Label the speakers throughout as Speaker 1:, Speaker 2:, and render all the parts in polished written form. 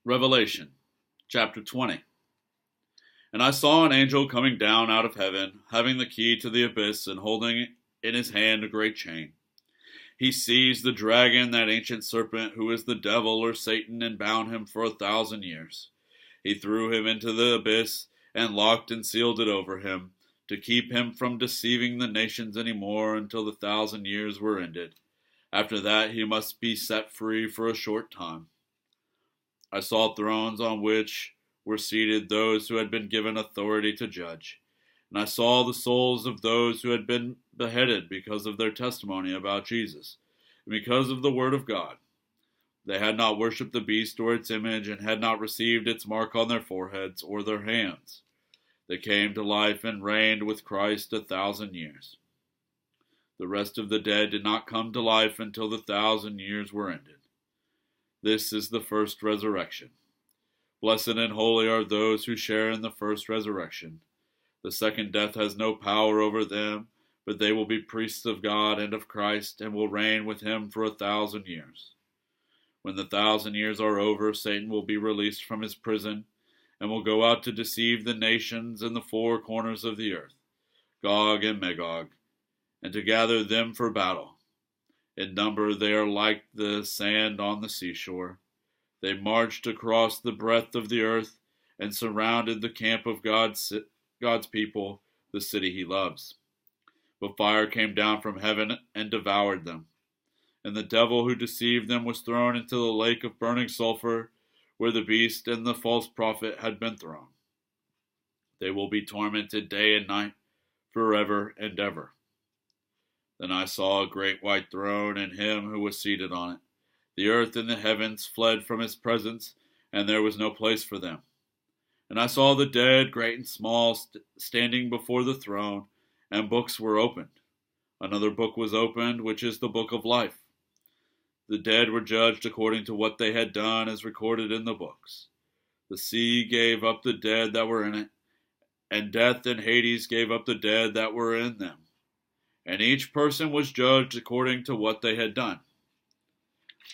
Speaker 1: Revelation chapter 20. And I saw an angel coming down out of heaven, having the key to the abyss, and holding in his hand a great chain. He seized the dragon, that ancient serpent, who is the devil or Satan, and bound him for 1,000 years. He threw him into the abyss, and locked and sealed it over him, to keep him from deceiving the nations any more until the 1,000 years were ended. After that he must be set free for a short time. I saw thrones on which were seated those who had been given authority to judge. And I saw the souls of those who had been beheaded because of their testimony about Jesus, and because of the word of God. They had not worshipped the beast or its image, and had not received its mark on their foreheads or their hands. They came to life and reigned with Christ 1,000 years. The rest of the dead did not come to life until the 1,000 years were ended. This is the first resurrection. Blessed and holy are those who share in the first resurrection. The second death has no power over them, but they will be priests of God and of Christ, and will reign with him for 1,000 years. When the 1,000 years are over, Satan will be released from his prison, and will go out to deceive the nations in the four corners of the earth, Gog and Magog, and to gather them for battle. In number they are like the sand on the seashore. They marched across the breadth of the earth, and surrounded the camp of God's people, the city he loves. But fire came down from heaven and devoured them. And the devil who deceived them was thrown into the lake of burning sulfur, where the beast and the false prophet had been thrown. They will be tormented day and night, forever and ever. Then I saw a great white throne, and him who was seated on it. The earth and the heavens fled from his presence, and there was no place for them. And I saw the dead, great and small, standing before the throne, and books were opened. Another book was opened, which is the book of life. The dead were judged according to what they had done, as recorded in the books. The sea gave up the dead that were in it, and death and Hades gave up the dead that were in them. And each person was judged according to what they had done.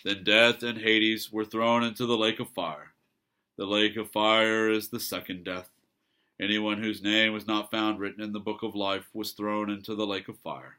Speaker 1: Then death and Hades were thrown into the lake of fire. The lake of fire is the second death. Anyone whose name was not found written in the book of life was thrown into the lake of fire.